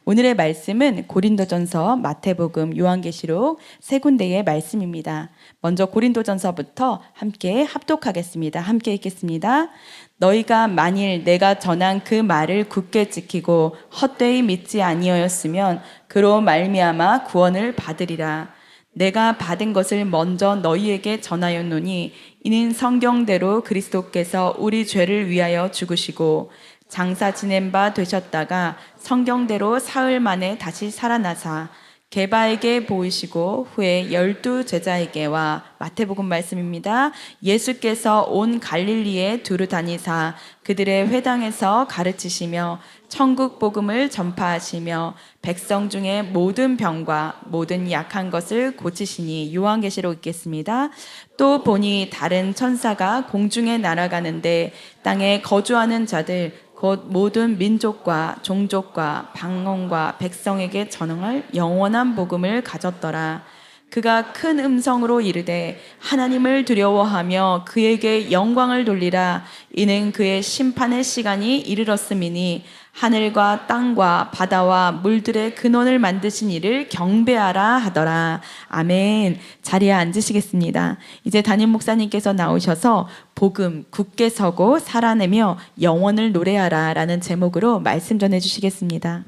오늘의 말씀은 고린도전서, 마태복음, 요한계시록 세 군데의 말씀입니다. 먼저 고린도전서부터 함께 합독하겠습니다. 함께 읽겠습니다. 너희가 만일 내가 전한 그 말을 굳게 지키고 헛되이 믿지 아니하였으면 그로 말미암아 구원을 받으리라. 내가 받은 것을 먼저 너희에게 전하였노니 이는 성경대로 그리스도께서 우리 죄를 위하여 죽으시고 장사 지낸 바 되셨다가 성경대로 사흘 만에 다시 살아나사 게바에게 보이시고 후에 12 제자에게와 마태복음 말씀입니다. 예수께서 온 갈릴리에 두루 다니사 그들의 회당에서 가르치시며 천국 복음을 전파하시며 백성 중에 모든 병과 모든 약한 것을 고치시니. 요한계시록 읽겠습니다. 또 보니 다른 천사가 공중에 날아가는데 땅에 거주하는 자들 곧 모든 민족과 종족과 방언과 백성에게 전할 영원한 복음을 가졌더라. 그가 큰 음성으로 이르되 하나님을 두려워하며 그에게 영광을 돌리라. 이는 그의 심판의 시간이 이르렀음이니 하늘과 땅과 바다와 물들의 근원을 만드신 이를 경배하라 하더라. 아멘. 자리에 앉으시겠습니다. 이제 담임 목사님께서 나오셔서 복음 굳게 서고 살아내며 영원을 노래하라 라는 제목으로 말씀 전해주시겠습니다.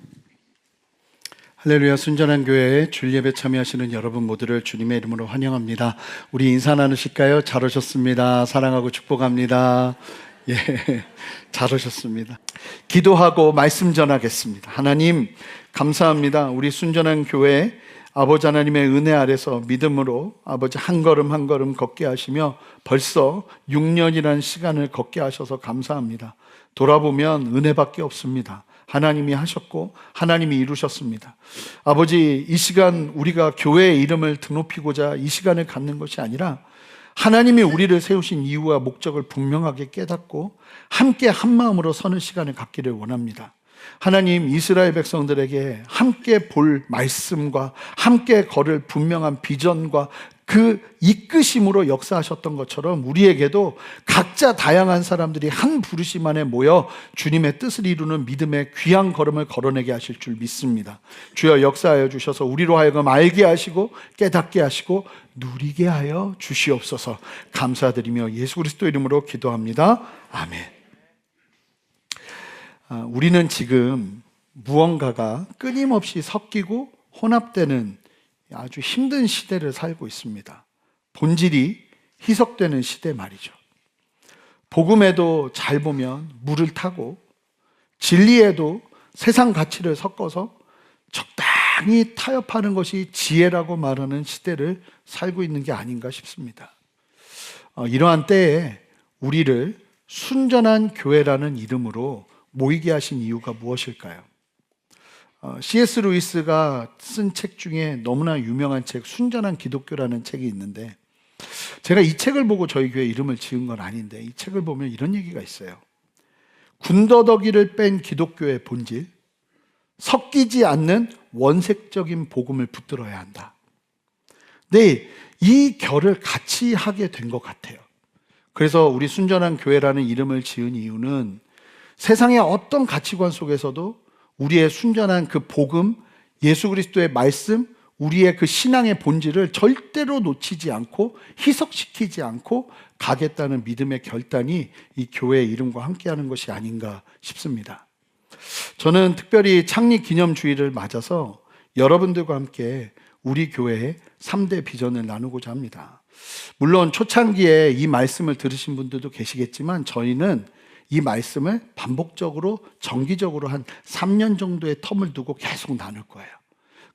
할렐루야. 순전한 교회에 주일 예배 참여하시는 여러분 모두를 주님의 이름으로 환영합니다. 우리 인사 나누실까요? 잘 오셨습니다. 사랑하고 축복합니다. 예, 잘 오셨습니다. 기도하고 말씀 전하겠습니다. 하나님 감사합니다. 우리 순전한 교회 아버지 하나님의 은혜 아래서 믿음으로 아버지 한 걸음 한 걸음 걷게 하시며 벌써 6년이라는 시간을 걷게 하셔서 감사합니다. 돌아보면 은혜밖에 없습니다. 하나님이 하셨고 하나님이 이루셨습니다. 아버지, 이 시간 우리가 교회의 이름을 드높이고자 이 시간을 갖는 것이 아니라 하나님이 우리를 세우신 이유와 목적을 분명하게 깨닫고 함께 한마음으로 서는 시간을 갖기를 원합니다. 하나님, 이스라엘 백성들에게 함께 볼 말씀과 함께 걸을 분명한 비전과 그 이끄심으로 역사하셨던 것처럼 우리에게도 각자 다양한 사람들이 한 부르심 안에 모여 주님의 뜻을 이루는 믿음의 귀한 걸음을 걸어내게 하실 줄 믿습니다. 주여 역사하여 주셔서 우리로 하여금 알게 하시고 깨닫게 하시고 누리게 하여 주시옵소서. 감사드리며 예수 그리스도 이름으로 기도합니다. 아멘. 우리는 지금 무언가가 끊임없이 섞이고 혼합되는 아주 힘든 시대를 살고 있습니다. 본질이 희석되는 시대 말이죠. 복음에도 잘 보면 물을 타고 진리에도 세상 가치를 섞어서 적당히 타협하는 것이 지혜라고 말하는 시대를 살고 있는 게 아닌가 싶습니다. 이러한 때에 우리를 순전한 교회라는 이름으로 모이게 하신 이유가 무엇일까요? C.S. 루이스가 쓴 책 중에 너무나 유명한 책 순전한 기독교라는 책이 있는데 제가 이 책을 보고 저희 교회 이름을 지은 건 아닌데 이 책을 보면 이런 얘기가 있어요. 군더더기를 뺀 기독교의 본질, 섞이지 않는 원색적인 복음을 붙들어야 한다. 네, 이 결을 같이 하게 된 것 같아요. 그래서 우리 순전한 교회라는 이름을 지은 이유는 세상의 어떤 가치관 속에서도 우리의 순전한 그 복음, 예수 그리스도의 말씀, 우리의 그 신앙의 본질을 절대로 놓치지 않고 희석시키지 않고 가겠다는 믿음의 결단이 이 교회의 이름과 함께하는 것이 아닌가 싶습니다. 저는 특별히 창립 기념주일을 맞아서 여러분들과 함께 우리 교회의 3대 비전을 나누고자 합니다. 물론 초창기에 이 말씀을 들으신 분들도 계시겠지만 저희는 이 말씀을 반복적으로 정기적으로 한 3년 정도의 텀을 두고 계속 나눌 거예요.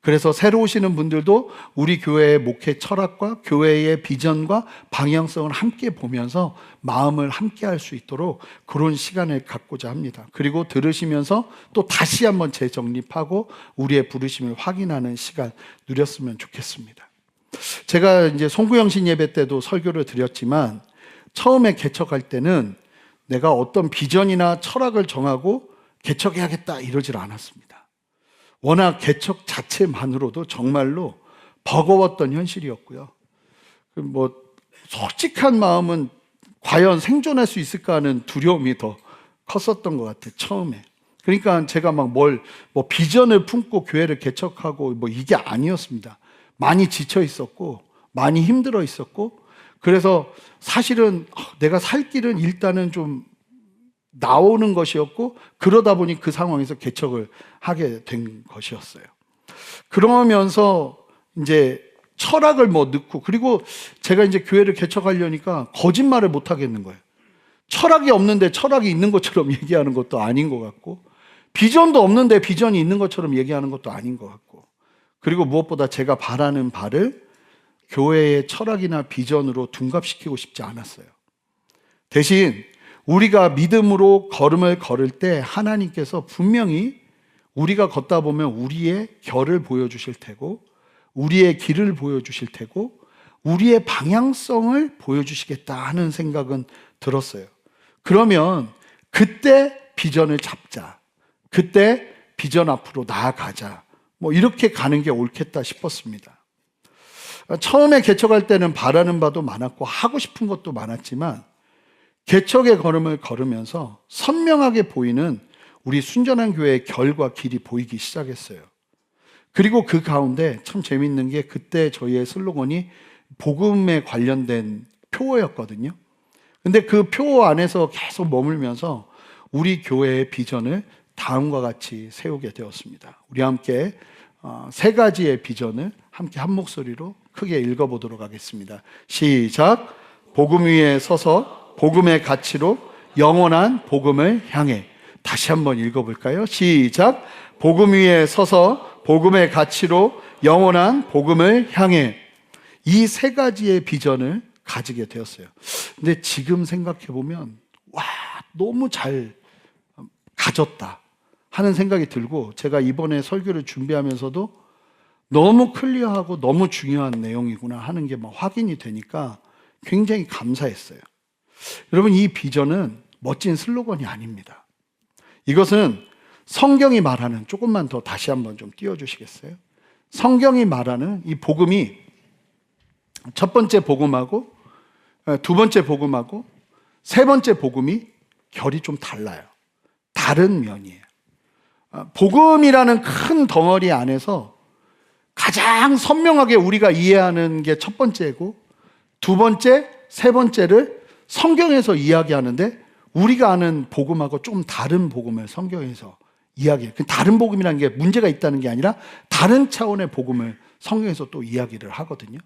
그래서 새로 오시는 분들도 우리 교회의 목회 철학과 교회의 비전과 방향성을 함께 보면서 마음을 함께 할 수 있도록 그런 시간을 갖고자 합니다. 그리고 들으시면서 또 다시 한번 재정립하고 우리의 부르심을 확인하는 시간 누렸으면 좋겠습니다. 제가 이제 송구영신 예배 때도 설교를 드렸지만 처음에 개척할 때는 내가 어떤 비전이나 철학을 정하고 개척해야겠다 이러질 않았습니다. 워낙 개척 자체만으로도 정말로 버거웠던 현실이었고요. 솔직한 마음은 과연 생존할 수 있을까 하는 두려움이 더 컸었던 것 같아요, 처음에. 그러니까 제가 막 비전을 품고 교회를 개척하고 이게 아니었습니다. 많이 지쳐 있었고, 많이 힘들어 있었고, 그래서 사실은 내가 살 길은 일단은 좀 나오는 것이었고, 그러다 보니 그 상황에서 개척을 하게 된 것이었어요. 그러면서 이제 철학을 넣고, 그리고 제가 이제 교회를 개척하려니까 거짓말을 못 하겠는 거예요. 철학이 없는데 철학이 있는 것처럼 얘기하는 것도 아닌 것 같고, 비전도 없는데 비전이 있는 것처럼 얘기하는 것도 아닌 것 같고, 그리고 무엇보다 제가 바라는 바를 교회의 철학이나 비전으로 둔갑시키고 싶지 않았어요. 대신 우리가 믿음으로 걸음을 걸을 때 하나님께서 분명히 우리가 걷다 보면 우리의 결을 보여주실 테고, 우리의 길을 보여주실 테고, 우리의 방향성을 보여주시겠다 하는 생각은 들었어요. 그러면 그때 비전을 잡자, 그때 비전 앞으로 나아가자, 이렇게 가는 게 옳겠다 싶었습니다. 처음에 개척할 때는 바라는 바도 많았고 하고 싶은 것도 많았지만, 개척의 걸음을 걸으면서 선명하게 보이는 우리 순전한 교회의 결과 길이 보이기 시작했어요. 그리고 그 가운데 참 재밌는 게, 그때 저희의 슬로건이 복음에 관련된 표어였거든요. 근데 그 표어 안에서 계속 머물면서 우리 교회의 비전을 다음과 같이 세우게 되었습니다. 우리 함께 세 가지의 비전을 함께 한 목소리로 크게 읽어보도록 하겠습니다. 시작. 복음 위에 서서 복음의 가치로 영원한 복음을 향해. 다시 한번 읽어볼까요? 시작. 복음 위에 서서 복음의 가치로 영원한 복음을 향해. 이 세 가지의 비전을 가지게 되었어요. 근데 지금 생각해보면 너무 잘 가졌다 하는 생각이 들고, 제가 이번에 설교를 준비하면서도 너무 클리어하고 너무 중요한 내용이구나 하는 게 확인이 되니까 굉장히 감사했어요. 여러분, 이 비전은 멋진 슬로건이 아닙니다. 이것은 성경이 말하는, 조금만 더 다시 한번 좀 띄워주시겠어요? 성경이 말하는 이 복음이 첫 번째 복음하고 두 번째 복음하고 세 번째 복음이 결이 좀 달라요. 다른 면이에요. 복음이라는 큰 덩어리 안에서 가장 선명하게 우리가 이해하는 게 첫 번째고, 두 번째, 세 번째를 성경에서 이야기하는데, 우리가 아는 복음하고 조금 다른 복음을 성경에서 이야기해요. 다른 복음이라는 게 문제가 있다는 게 아니라 다른 차원의 복음을 성경에서 또 이야기를 하거든요.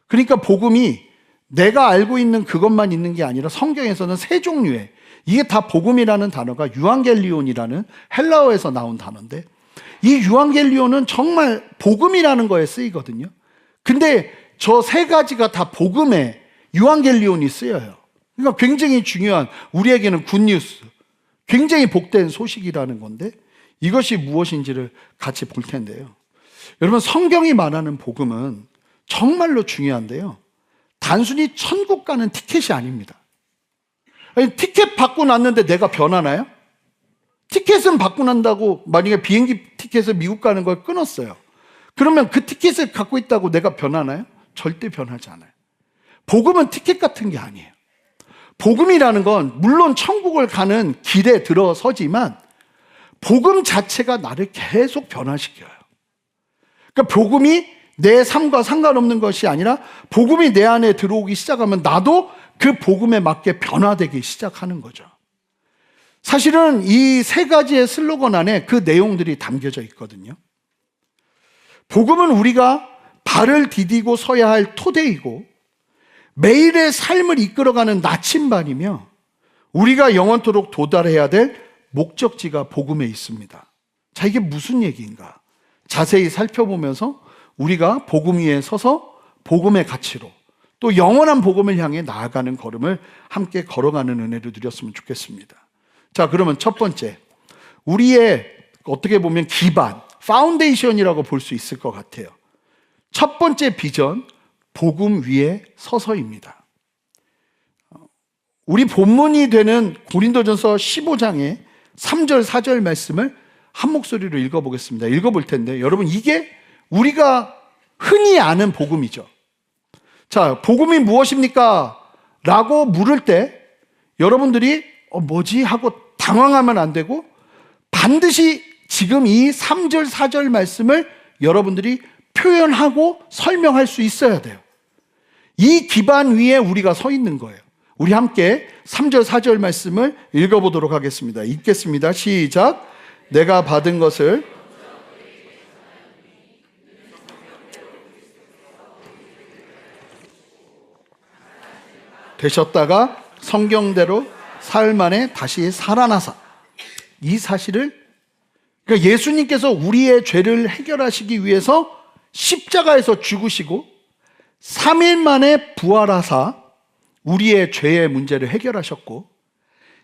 그러니까 복음이 내가 알고 있는 그것만 있는 게 아니라 성경에서는 세 종류의, 이게 다 복음이라는 단어가 유앙겔리온이라는 헬라어에서 나온 단어인데, 이 유앙겔리온은 정말 복음이라는 거에 쓰이거든요. 근데 저 세 가지가 다 복음에 유앙겔리온이 쓰여요. 그러니까 굉장히 중요한, 우리에게는 굿뉴스, 굉장히 복된 소식이라는 건데, 이것이 무엇인지를 같이 볼 텐데요. 여러분, 성경이 말하는 복음은 정말로 중요한데요, 단순히 천국 가는 티켓이 아닙니다. 아니, 티켓 받고 났는데 내가 변하나요? 티켓은 받고 난다고 만약에 비행기 티켓을 미국 가는 걸 끊었어요. 그러면 그 티켓을 갖고 있다고 내가 변하나요? 절대 변하지 않아요. 복음은 티켓 같은 게 아니에요. 복음이라는 건 물론 천국을 가는 길에 들어서지만 복음 자체가 나를 계속 변화시켜요. 그러니까 복음이 내 삶과 상관없는 것이 아니라 복음이 내 안에 들어오기 시작하면 나도 그 복음에 맞게 변화되기 시작하는 거죠. 사실은 이 세 가지의 슬로건 안에 그 내용들이 담겨져 있거든요. 복음은 우리가 발을 디디고 서야 할 토대이고, 매일의 삶을 이끌어가는 나침반이며, 우리가 영원토록 도달해야 될 목적지가 복음에 있습니다. 자, 이게 무슨 얘기인가? 자세히 살펴보면서 우리가 복음 위에 서서 복음의 가치로 또 영원한 복음을 향해 나아가는 걸음을 함께 걸어가는 은혜를 누렸으면 좋겠습니다. 자, 그러면 첫 번째, 우리의 어떻게 보면 기반, 파운데이션이라고 볼 수 있을 것 같아요. 첫 번째 비전, 복음 위에 서서입니다. 우리 본문이 되는 고린도전서 15장의 3절, 4절 말씀을 한 목소리로 읽어보겠습니다. 읽어볼 텐데, 여러분, 이게 우리가 흔히 아는 복음이죠. 자, 복음이 무엇입니까? 라고 물을 때 여러분들이 뭐지? 하고 당황하면 안 되고, 반드시 지금 이 3절, 4절 말씀을 여러분들이 표현하고 설명할 수 있어야 돼요. 이 기반 위에 우리가 서 있는 거예요. 우리 함께 3절, 4절 말씀을 읽어보도록 하겠습니다. 읽겠습니다. 시작. 내가 받은 것을 되셨다가 성경대로 사흘 만에 다시 살아나사. 이 사실을, 그러니까 예수님께서 우리의 죄를 해결하시기 위해서 십자가에서 죽으시고 3일 만에 부활하사 우리의 죄의 문제를 해결하셨고,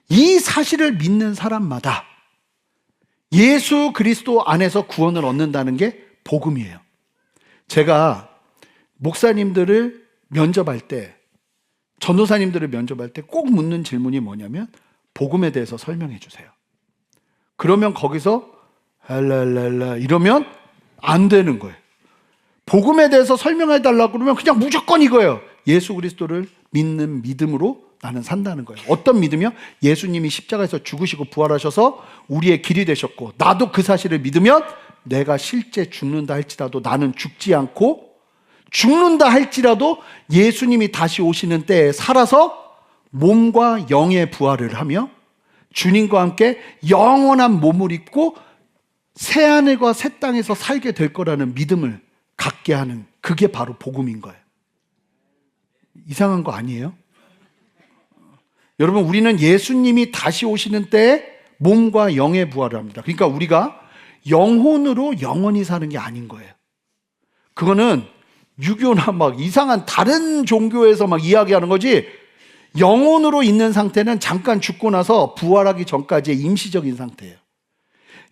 이 사실을 믿는 사람마다 예수 그리스도 안에서 구원을 얻는다는 게 복음이에요. 제가 목사님들을 면접할 때, 전도사님들을 면접할 때 꼭 묻는 질문이 뭐냐면 복음에 대해서 설명해 주세요. 그러면 거기서 할랄랄라 이러면 안 되는 거예요. 복음에 대해서 설명해 달라고 그러면 그냥 무조건 이거예요. 예수 그리스도를 믿는 믿음으로 나는 산다는 거예요. 어떤 믿음이요? 예수님이 십자가에서 죽으시고 부활하셔서 우리의 길이 되셨고, 나도 그 사실을 믿으면 내가 실제 죽는다 할지라도 나는 죽지 않고, 죽는다 할지라도 예수님이 다시 오시는 때에 살아서 몸과 영의 부활을 하며 주님과 함께 영원한 몸을 입고 새하늘과 새 땅에서 살게 될 거라는 믿음을 갖게 하는, 그게 바로 복음인 거예요. 이상한 거 아니에요? 여러분, 우리는 예수님이 다시 오시는 때에 몸과 영의 부활을 합니다. 그러니까 우리가 영혼으로 영원히 사는 게 아닌 거예요. 그거는 유교나 막 이상한 다른 종교에서 막 이야기하는 거지, 영혼으로 있는 상태는 잠깐 죽고 나서 부활하기 전까지의 임시적인 상태예요.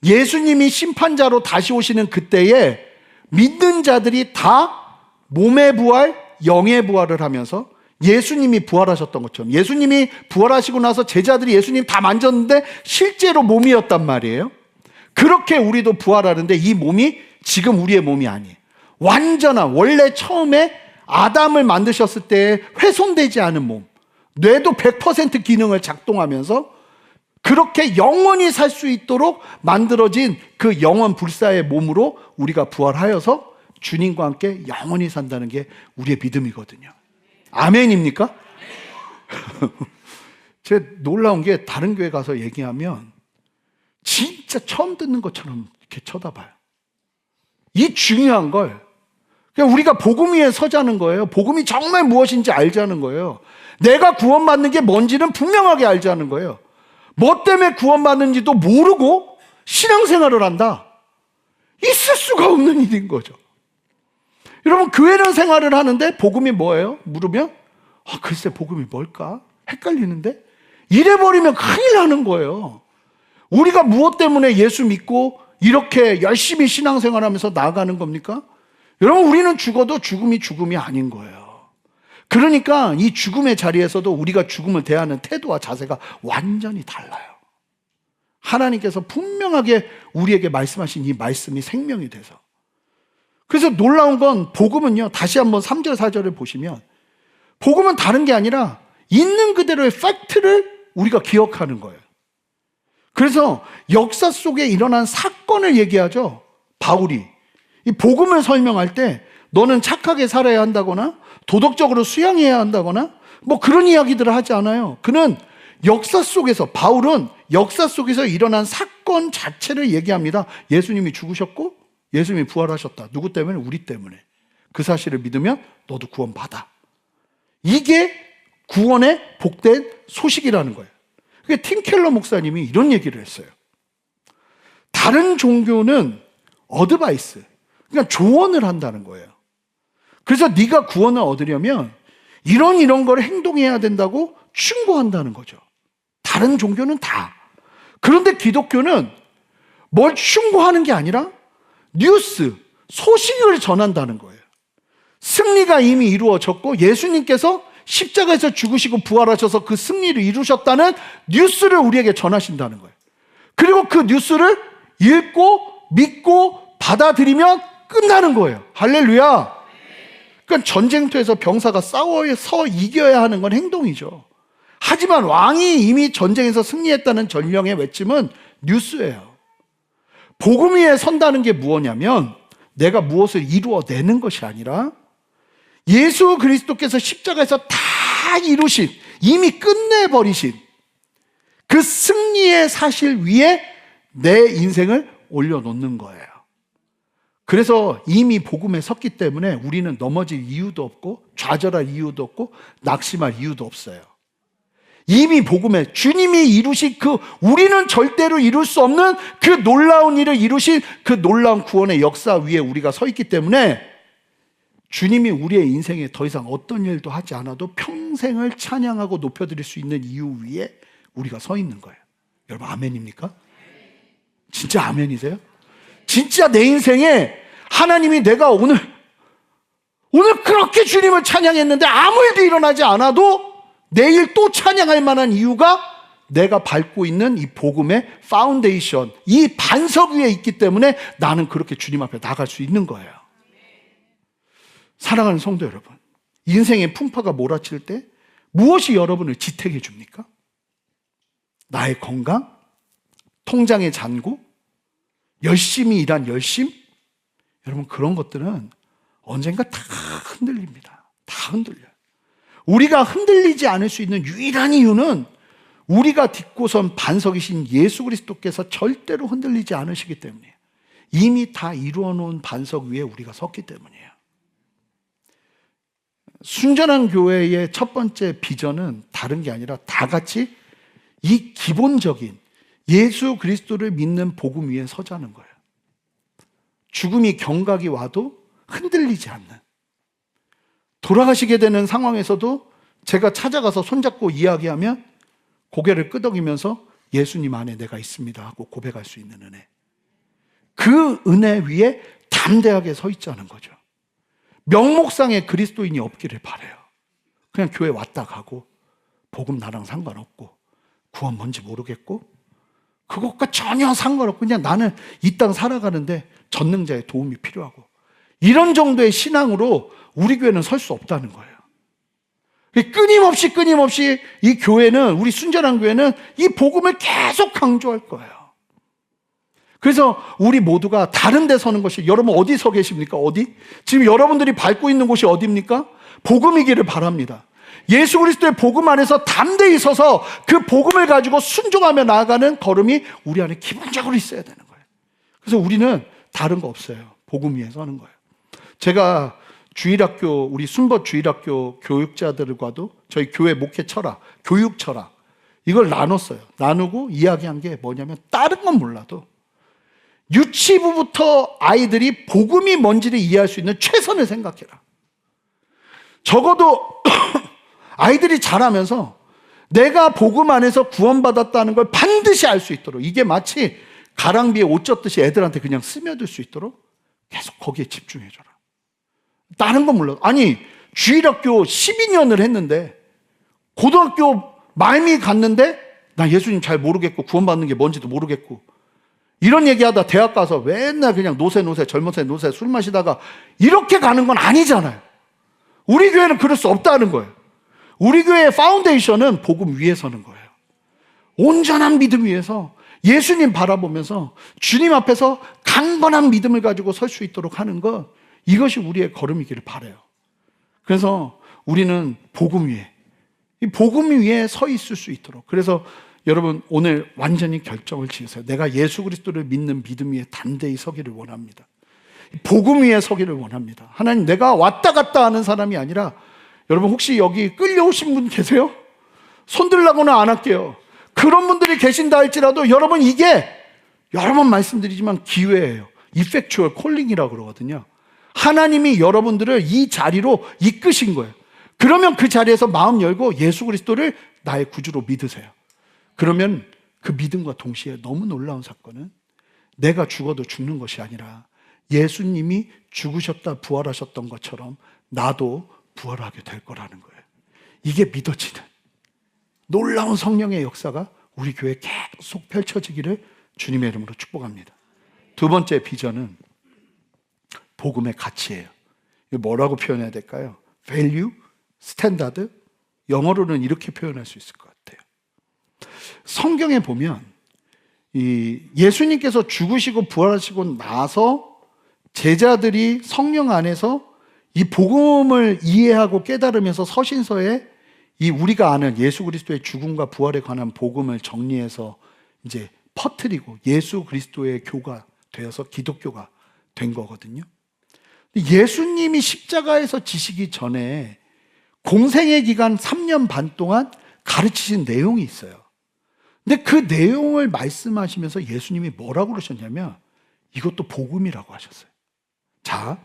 예수님이 심판자로 다시 오시는 그때에 믿는 자들이 다 몸의 부활, 영의 부활을 하면서 예수님이 부활하셨던 것처럼, 예수님이 부활하시고 나서 제자들이 예수님 다 만졌는데 실제로 몸이었단 말이에요. 그렇게 우리도 부활하는데 이 몸이 지금 우리의 몸이 아니에요. 완전한, 원래 처음에 아담을 만드셨을 때 훼손되지 않은 몸, 뇌도 100% 기능을 작동하면서 그렇게 영원히 살 수 있도록 만들어진 그 영원 불사의 몸으로 우리가 부활하여서 주님과 함께 영원히 산다는 게 우리의 믿음이거든요. 아멘입니까? 제가 놀라운 게, 다른 교회 가서 얘기하면 진짜 처음 듣는 것처럼 이렇게 쳐다봐요. 이 중요한 걸, 그냥 우리가 복음 위에 서자는 거예요. 복음이 정말 무엇인지 알자는 거예요. 내가 구원받는 게 뭔지는 분명하게 알자는 거예요. 뭐 때문에 구원받는지도 모르고 신앙생활을 한다? 있을 수가 없는 일인 거죠. 여러분, 교회는 생활을 하는데 복음이 뭐예요? 물으면 글쎄 복음이 뭘까? 헷갈리는데? 이래버리면 큰일 나는 거예요. 우리가 무엇 때문에 예수 믿고 이렇게 열심히 신앙생활하면서 나아가는 겁니까? 여러분, 우리는 죽어도 죽음이 죽음이 아닌 거예요. 그러니까 이 죽음의 자리에서도 우리가 죽음을 대하는 태도와 자세가 완전히 달라요. 하나님께서 분명하게 우리에게 말씀하신 이 말씀이 생명이 돼서. 그래서 놀라운 건, 복음은요, 다시 한번 3절 4절을 보시면 복음은 다른 게 아니라 있는 그대로의 팩트를 우리가 기억하는 거예요. 그래서 역사 속에 일어난 사건을 얘기하죠. 바울이 이 복음을 설명할 때 너는 착하게 살아야 한다거나 도덕적으로 수양해야 한다거나 뭐 그런 이야기들을 하지 않아요. 그는 역사 속에서, 바울은 역사 속에서 일어난 사건 자체를 얘기합니다. 예수님이 죽으셨고 예수님이 부활하셨다. 누구 때문에? 우리 때문에. 그 사실을 믿으면 너도 구원받아. 이게 구원의 복된 소식이라는 거예요. 그게 팀 켈러 목사님이 이런 얘기를 했어요. 다른 종교는 어드바이스, 그러니까 조언을 한다는 거예요. 그래서 네가 구원을 얻으려면 이런 걸 행동해야 된다고 충고한다는 거죠. 다른 종교는 다. 그런데 기독교는 뭘 충고하는 게 아니라 뉴스, 소식을 전한다는 거예요. 승리가 이미 이루어졌고 예수님께서 십자가에서 죽으시고 부활하셔서 그 승리를 이루셨다는 뉴스를 우리에게 전하신다는 거예요. 그리고 그 뉴스를 읽고 믿고 받아들이면 끝나는 거예요. 할렐루야. 그러니까 전쟁터에서 병사가 싸워서 이겨야 하는 건 행동이죠. 하지만 왕이 이미 전쟁에서 승리했다는 전령의 외침은 뉴스예요. 복음 위에 선다는 게 무엇이냐면 내가 무엇을 이루어내는 것이 아니라 예수 그리스도께서 십자가에서 다 이루신, 이미 끝내버리신 그 승리의 사실 위에 내 인생을 올려놓는 거예요. 그래서 이미 복음에 섰기 때문에 우리는 넘어질 이유도 없고 좌절할 이유도 없고 낙심할 이유도 없어요. 이미 복음에 주님이 이루신 우리는 절대로 이룰 수 없는 그 놀라운 일을 이루신 그 놀라운 구원의 역사 위에 우리가 서 있기 때문에 주님이 우리의 인생에 더 이상 어떤 일도 하지 않아도 평생을 찬양하고 높여드릴 수 있는 이유 위에 우리가 서 있는 거예요. 여러분 아멘입니까? 진짜 아멘이세요? 진짜 내 인생에 하나님이 내가 오늘 그렇게 주님을 찬양했는데 아무 일도 일어나지 않아도 내일 또 찬양할 만한 이유가 내가 밟고 있는 이 복음의 파운데이션, 이 반석 위에 있기 때문에 나는 그렇게 주님 앞에 나갈 수 있는 거예요. 사랑하는 성도 여러분, 인생의 풍파가 몰아칠 때 무엇이 여러분을 지탱해 줍니까? 나의 건강? 통장의 잔고? 열심히 일한 열심? 여러분 그런 것들은 언젠가 다 흔들립니다. 다 흔들려요. 우리가 흔들리지 않을 수 있는 유일한 이유는 우리가 딛고선 반석이신 예수 그리스도께서 절대로 흔들리지 않으시기 때문이에요. 이미 다 이루어 놓은 반석 위에 우리가 섰기 때문이에요. 순전한 교회의 첫 번째 비전은 다른 게 아니라 다 같이 이 기본적인 예수 그리스도를 믿는 복음 위에 서자는 거예요. 죽음이 경각이 와도 흔들리지 않는, 돌아가시게 되는 상황에서도 제가 찾아가서 손잡고 이야기하면 고개를 끄덕이면서 예수님 안에 내가 있습니다 하고 고백할 수 있는 은혜, 그 은혜 위에 담대하게 서 있자는 거죠. 명목상의 그리스도인이 없기를 바라요. 그냥 교회 왔다 가고 복음 나랑 상관없고 구원 뭔지 모르겠고 그것과 전혀 상관없고 그냥 나는 이 땅 살아가는데 전능자의 도움이 필요하고, 이런 정도의 신앙으로 우리 교회는 설 수 없다는 거예요. 끊임없이 이 교회는, 우리 순전한 교회는 이 복음을 계속 강조할 거예요. 그래서 우리 모두가 다른 데 서는 것이, 여러분 어디 서 계십니까? 어디? 지금 여러분들이 밟고 있는 곳이 어디입니까? 복음이기를 바랍니다. 예수 그리스도의 복음 안에서 담대히 서서 그 복음을 가지고 순종하며 나아가는 걸음이 우리 안에 기본적으로 있어야 되는 거예요. 그래서 우리는 다른 거 없어요. 복음 위에 서는 거예요. 제가 주일학교, 우리 순법 주일학교 교육자들과도 저희 교회 목회 철학, 교육 철학 이걸 나눴어요. 나누고 이야기한 게 뭐냐면, 다른 건 몰라도 유치부부터 아이들이 복음이 뭔지를 이해할 수 있는 최선을 생각해라. 적어도 아이들이 자라면서 내가 복음 안에서 구원받았다는 걸 반드시 알 수 있도록, 이게 마치 가랑비에 옷 젖듯이 애들한테 그냥 스며들 수 있도록 계속 거기에 집중해줘라. 다른 건 몰라도, 아니 주일학교 12년을 했는데 고등학교 말미 갔는데 나 예수님 잘 모르겠고 구원받는 게 뭔지도 모르겠고 이런 얘기하다 대학 가서 맨날 그냥 노세 젊은새 노세 술 마시다가 이렇게 가는 건 아니잖아요. 우리 교회는 그럴 수 없다는 거예요. 우리 교회의 파운데이션은 복음 위에 서는 거예요. 온전한 믿음 위에서 예수님 바라보면서 주님 앞에서 강건한 믿음을 가지고 설 수 있도록 하는 것, 이것이 우리의 걸음이기를 바라요. 그래서 우리는 복음 위에, 이 복음 위에 서 있을 수 있도록, 그래서 여러분 오늘 완전히 결정을 지으세요. 내가 예수 그리스도를 믿는 믿음 위에 담대히 서기를 원합니다. 복음 위에 서기를 원합니다. 하나님, 내가 왔다 갔다 하는 사람이 아니라, 여러분 혹시 여기 끌려오신 분 계세요? 손 들라고는 안 할게요. 그런 분들이 계신다 할지라도 여러분, 이게 여러 번 말씀드리지만 기회예요. 이펙추얼 콜링이라고 그러거든요. 하나님이 여러분들을 이 자리로 이끄신 거예요. 그러면 그 자리에서 마음 열고 예수 그리스도를 나의 구주로 믿으세요. 그러면 그 믿음과 동시에 너무 놀라운 사건은, 내가 죽어도 죽는 것이 아니라 예수님이 죽으셨다 부활하셨던 것처럼 나도 부활하게 될 거라는 거예요. 이게 믿어지는 놀라운 성령의 역사가 우리 교회에 계속 펼쳐지기를 주님의 이름으로 축복합니다. 두 번째 비전은 복음의 가치예요. 이거 뭐라고 표현해야 될까요? value, 스탠다드? 영어로는 이렇게 표현할 수 있을 것 같아요. 성경에 보면 이 예수님께서 죽으시고 부활하시고 나서 제자들이 성령 안에서 이 복음을 이해하고 깨달으면서 서신서에 이 우리가 아는 예수 그리스도의 죽음과 부활에 관한 복음을 정리해서 이제 퍼뜨리고 예수 그리스도의 교가 되어서 기독교가 된 거거든요. 예수님이 십자가에서 지시기 전에 공생의 기간 3년 반 동안 가르치신 내용이 있어요. 근데 그 내용을 말씀하시면서 예수님이 뭐라고 그러셨냐면 이것도 복음이라고 하셨어요. 자,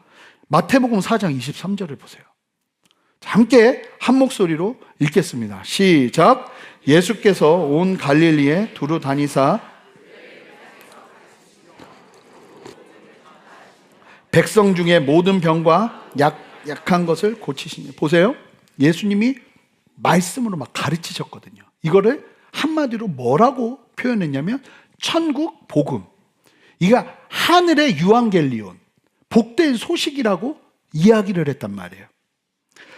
마태복음 4장 23절을 보세요. 자, 함께 한 목소리로 읽겠습니다. 시작. 예수께서 온 갈릴리에 두루 다니사 백성 중에 모든 병과 약한 것을 고치시니. 보세요. 예수님이 말씀으로 막 가르치셨거든요. 이거를 한마디로 뭐라고 표현했냐면 천국 복음. 이가 하늘의 유앙겔리온, 복된 소식이라고 이야기를 했단 말이에요.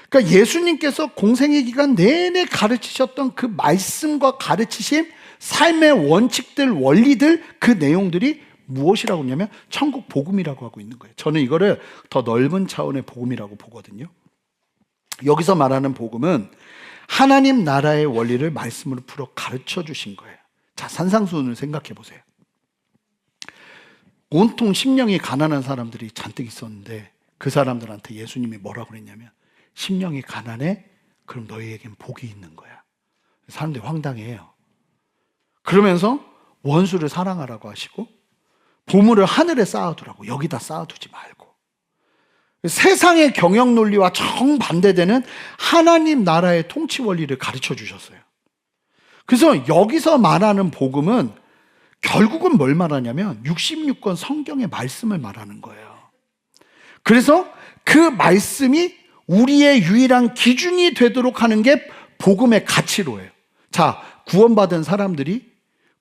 그러니까 예수님께서 공생의 기간 내내 가르치셨던 그 말씀과 가르치심, 삶의 원칙들, 원리들, 그 내용들이 무엇이라고 하냐면 천국 복음이라고 하고 있는 거예요. 저는 이거를 더 넓은 차원의 복음이라고 보거든요. 여기서 말하는 복음은 하나님 나라의 원리를 말씀으로 풀어 가르쳐 주신 거예요. 자, 산상수훈을 생각해 보세요. 온통 심령이 가난한 사람들이 잔뜩 있었는데 그 사람들한테 예수님이 뭐라고 그랬냐면 심령이 가난해? 그럼 너희에겐 복이 있는 거야. 사람들이 황당해요. 그러면서 원수를 사랑하라고 하시고 보물을 하늘에 쌓아두라고, 여기다 쌓아두지 말고. 세상의 경영 논리와 정반대되는 하나님 나라의 통치 원리를 가르쳐 주셨어요. 그래서 여기서 말하는 복음은 결국은 뭘 말하냐면 66권 성경의 말씀을 말하는 거예요. 그래서 그 말씀이 우리의 유일한 기준이 되도록 하는 게 복음의 가치로예요. 자, 구원받은 사람들이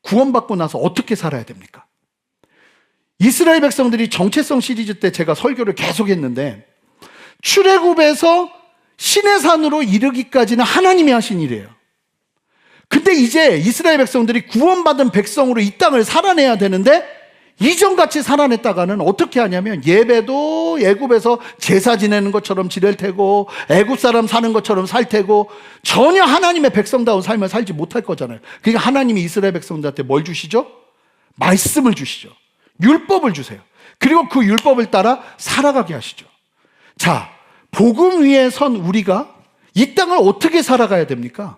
구원받고 나서 어떻게 살아야 됩니까? 이스라엘 백성들이 정체성 시리즈 때 제가 설교를 계속 했는데 출애굽에서 시내산으로 이르기까지는 하나님이 하신 일이에요. 근데 이제 이스라엘 백성들이 구원받은 백성으로 이 땅을 살아내야 되는데 이전같이 살아냈다가는 어떻게 하냐면 예배도 애굽에서 제사 지내는 것처럼 지낼 테고 애굽 사람 사는 것처럼 살 테고 전혀 하나님의 백성다운 삶을 살지 못할 거잖아요. 그러니까 하나님이 이스라엘 백성들한테 뭘 주시죠? 말씀을 주시죠. 율법을 주세요. 그리고 그 율법을 따라 살아가게 하시죠. 자, 복음 위에 선 우리가 이 땅을 어떻게 살아가야 됩니까?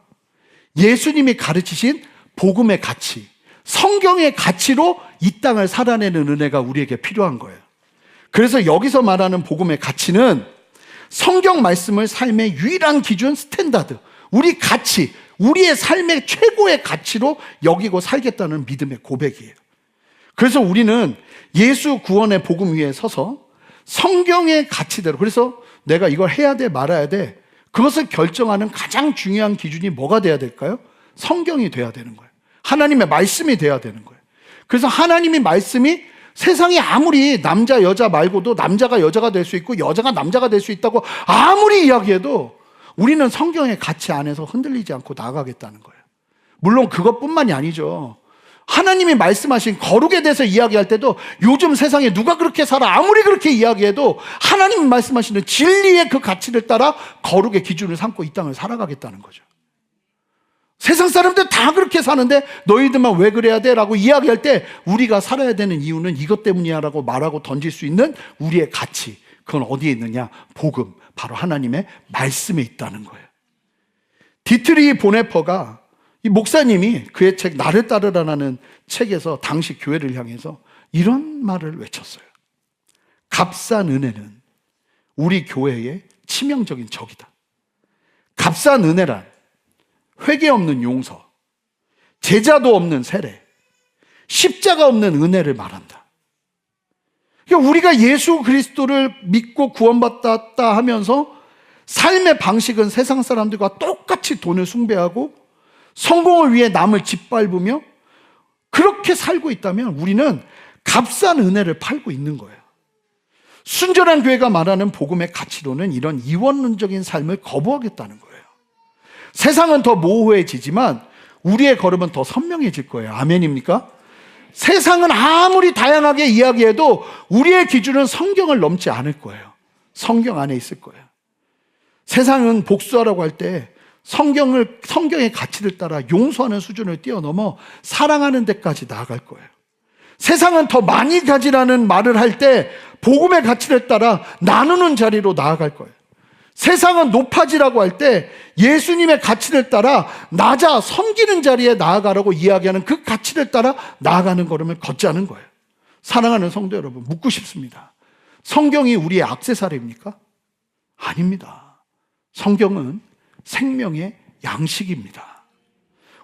예수님이 가르치신 복음의 가치, 성경의 가치로 이 땅을 살아내는 은혜가 우리에게 필요한 거예요. 그래서 여기서 말하는 복음의 가치는 성경 말씀을 삶의 유일한 기준, 스탠다드, 우리 가치, 우리의 삶의 최고의 가치로 여기고 살겠다는 믿음의 고백이에요. 그래서 우리는 예수 구원의 복음 위에 서서 성경의 가치대로, 그래서 내가 이걸 해야 돼 말아야 돼, 그것을 결정하는 가장 중요한 기준이 뭐가 돼야 될까요? 성경이 돼야 되는 거예요. 하나님의 말씀이 돼야 되는 거예요. 그래서 하나님의 말씀이 세상이 아무리 남자 여자 말고도 남자가 여자가 될 수 있고 여자가 남자가 될 수 있다고 아무리 이야기해도 우리는 성경의 가치 안에서 흔들리지 않고 나아가겠다는 거예요. 물론 그것뿐만이 아니죠. 하나님이 말씀하신 거룩에 대해서 이야기할 때도 요즘 세상에 누가 그렇게 살아 아무리 그렇게 이야기해도 하나님이 말씀하시는 진리의 그 가치를 따라 거룩의 기준을 삼고 이 땅을 살아가겠다는 거죠. 세상 사람들 다 그렇게 사는데 너희들만 왜 그래야 돼? 라고 이야기할 때 우리가 살아야 되는 이유는 이것 때문이야 라고 말하고 던질 수 있는 우리의 가치, 그건 어디에 있느냐? 복음, 바로 하나님의 말씀에 있다는 거예요. 디트리 보네퍼가, 이 목사님이 그의 책 나를 따르라는 책에서 당시 교회를 향해서 이런 말을 외쳤어요. 값싼 은혜는 우리 교회의 치명적인 적이다. 값싼 은혜란 회개 없는 용서, 제자도 없는 세례, 십자가 없는 은혜를 말한다. 그러니까 우리가 예수 그리스도를 믿고 구원받았다 하면서 삶의 방식은 세상 사람들과 똑같이 돈을 숭배하고 성공을 위해 남을 짓밟으며 그렇게 살고 있다면 우리는 값싼 은혜를 팔고 있는 거예요. 순전한 교회가 말하는 복음의 가치로는 이런 이원론적인 삶을 거부하겠다는 거예요. 세상은 더 모호해지지만 우리의 걸음은 더 선명해질 거예요. 아멘입니까? 세상은 아무리 다양하게 이야기해도 우리의 기준은 성경을 넘지 않을 거예요. 성경 안에 있을 거예요. 세상은 복수하라고 할 때 성경의 가치를 따라 용서하는 수준을 뛰어넘어 사랑하는 데까지 나아갈 거예요. 세상은 더 많이 가지라는 말을 할 때 복음의 가치를 따라 나누는 자리로 나아갈 거예요. 세상은 높아지라고 할 때 예수님의 가치를 따라 낮아 섬기는 자리에 나아가라고 이야기하는 그 가치를 따라 나아가는 걸음을 걷자는 거예요. 사랑하는 성도 여러분, 묻고 싶습니다. 성경이 우리의 액세서리입니까? 아닙니다. 성경은 생명의 양식입니다.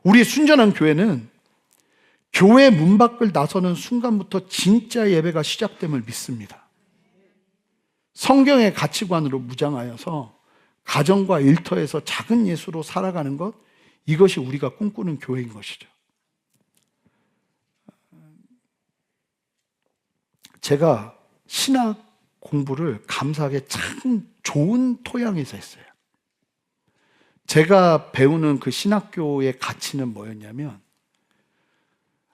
우리 순전한 교회는 교회 문 밖을 나서는 순간부터 진짜 예배가 시작됨을 믿습니다. 성경의 가치관으로 무장하여서 가정과 일터에서 작은 예수로 살아가는 것, 이것이 우리가 꿈꾸는 교회인 것이죠. 제가 신학 공부를 감사하게 참 좋은 토양에서 했어요. 제가 배우는 그 신학교의 가치는 뭐였냐면,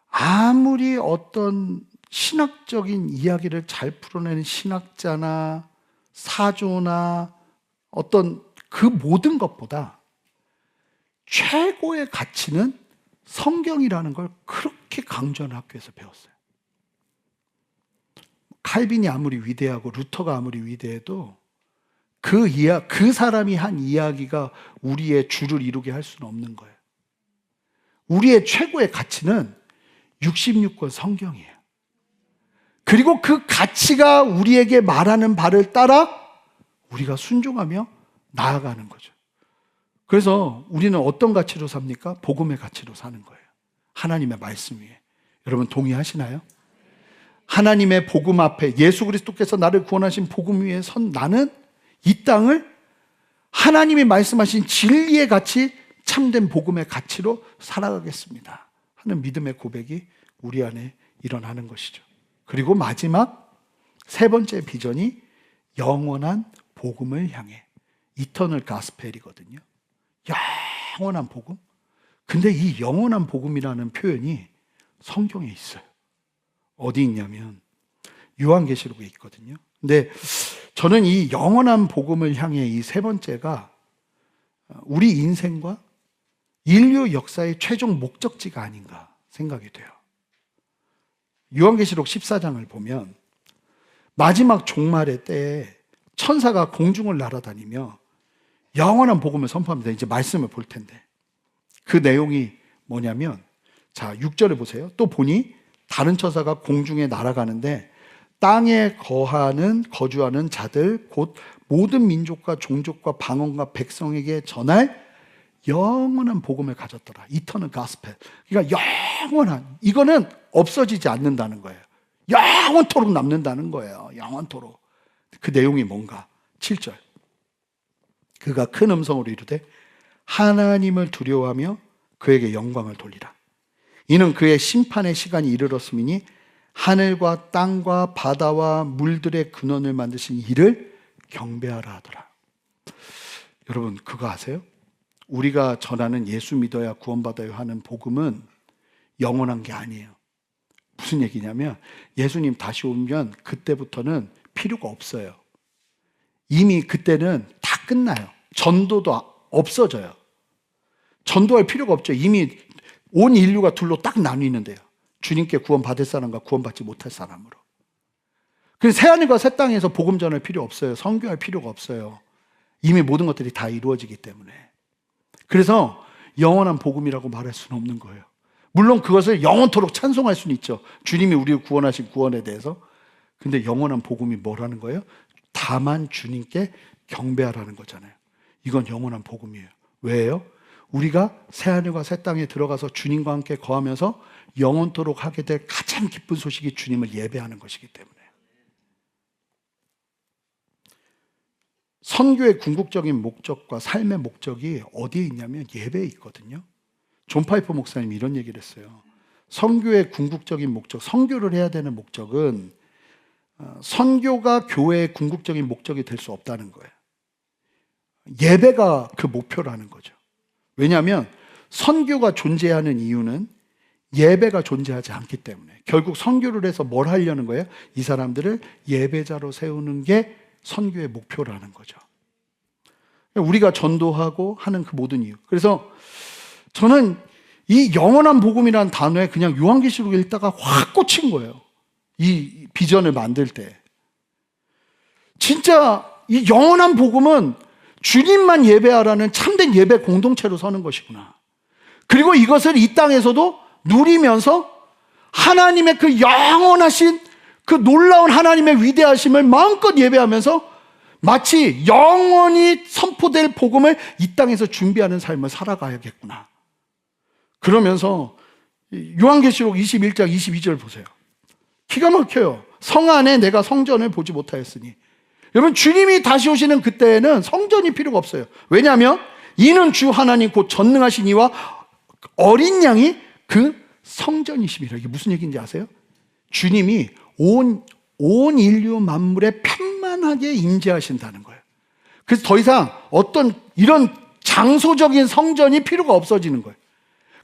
아무리 어떤 신학적인 이야기를 잘 풀어내는 신학자나 사조나 어떤 그 모든 것보다 최고의 가치는 성경이라는 걸 그렇게 강조하는 학교에서 배웠어요. 칼빈이 아무리 위대하고 루터가 아무리 위대해도 그 사람이 한 이야기가 우리의 주를 이루게 할 수는 없는 거예요. 우리의 최고의 가치는 66권 성경이에요. 그리고 그 가치가 우리에게 말하는 바를 따라 우리가 순종하며 나아가는 거죠. 그래서 우리는 어떤 가치로 삽니까? 복음의 가치로 사는 거예요. 하나님의 말씀 위에. 여러분 동의하시나요? 하나님의 복음 앞에 예수 그리스도께서 나를 구원하신 복음 위에 선 나는 이 땅을 하나님이 말씀하신 진리의 가치, 참된 복음의 가치로 살아가겠습니다 하는 믿음의 고백이 우리 안에 일어나는 것이죠. 그리고 마지막 세 번째 비전이 영원한 복음을 향해, 이터널 가스펠이거든요. 영원한 복음. 근데 이 영원한 복음이라는 표현이 성경에 있어요. 어디 있냐면 요한계시록에 있거든요. 근데 저는 이 영원한 복음을 향해 이 세 번째가 우리 인생과 인류 역사의 최종 목적지가 아닌가 생각이 돼요. 요한계시록 14장을 보면 마지막 종말의 때에 천사가 공중을 날아다니며 영원한 복음을 선포합니다. 이제 말씀을 볼 텐데 그 내용이 뭐냐면, 자 6절을 보세요. 또 보니 다른 천사가 공중에 날아가는데 땅에 거주하는 자들 곧 모든 민족과 종족과 방언과 백성에게 전할 영원한 복음을 가졌더라. 이터널 가스펠. 그러니까 영원한, 이거는 없어지지 않는다는 거예요. 영원토록 남는다는 거예요. 영원토록. 그 내용이 뭔가? 7절. 그가 큰 음성으로 이르되 하나님을 두려워하며 그에게 영광을 돌리라. 이는 그의 심판의 시간이 이르렀음이니 하늘과 땅과 바다와 물들의 근원을 만드신 이를 경배하라 하더라. 여러분 그거 아세요? 우리가 전하는 예수 믿어야 구원받아요 하는 복음은 영원한 게 아니에요. 무슨 얘기냐면 예수님 다시 오면 그때부터는 필요가 없어요. 이미 그때는 다 끝나요. 전도도 없어져요. 전도할 필요가 없죠. 이미 온 인류가 둘로 딱 나뉘는데요. 주님께 구원받을 사람과 구원받지 못할 사람으로. 그래서 새하늘과 새 땅에서 복음 전할 필요 없어요. 선교할 필요가 없어요. 이미 모든 것들이 다 이루어지기 때문에. 그래서 영원한 복음이라고 말할 수는 없는 거예요. 물론 그것을 영원토록 찬송할 수는 있죠. 주님이 우리를 구원하신 구원에 대해서. 근데 영원한 복음이 뭐라는 거예요? 다만 주님께 경배하라는 거잖아요. 이건 영원한 복음이에요. 왜요? 우리가 새하늘과 새 땅에 들어가서 주님과 함께 거하면서 영원토록 하게 될 가장 기쁜 소식이 주님을 예배하는 것이기 때문에. 선교의 궁극적인 목적과 삶의 목적이 어디에 있냐면 예배에 있거든요. 존 파이퍼 목사님이 이런 얘기를 했어요. 선교의 궁극적인 목적, 선교를 해야 되는 목적은 선교가 교회의 궁극적인 목적이 될 수 없다는 거예요. 예배가 그 목표라는 거죠. 왜냐하면 선교가 존재하는 이유는 예배가 존재하지 않기 때문에 결국 선교를 해서 뭘 하려는 거예요? 이 사람들을 예배자로 세우는 게 선교의 목표라는 거죠. 우리가 전도하고 하는 그 모든 이유. 그래서 저는 이 영원한 복음이라는 단어에 그냥 요한계시록 읽다가 확 꽂힌 거예요. 이 비전을 만들 때. 진짜 이 영원한 복음은 주님만 예배하라는 참된 예배 공동체로 서는 것이구나. 그리고 이것을 이 땅에서도 누리면서 하나님의 그 영원하신 그 놀라운 하나님의 위대하심을 마음껏 예배하면서 마치 영원히 선포될 복음을 이 땅에서 준비하는 삶을 살아가야겠구나. 그러면서 요한계시록 21장 22절 보세요. 기가 막혀요. 성 안에 내가 성전을 보지 못하였으니. 여러분, 주님이 다시 오시는 그때에는 성전이 필요가 없어요. 왜냐하면 이는 주 하나님 곧 전능하신 이와 어린 양이 그 성전이십니다. 이게 무슨 얘기인지 아세요? 주님이 온 인류 만물에 편만하게 임재하신다는 거예요. 그래서 더 이상 어떤 이런 장소적인 성전이 필요가 없어지는 거예요.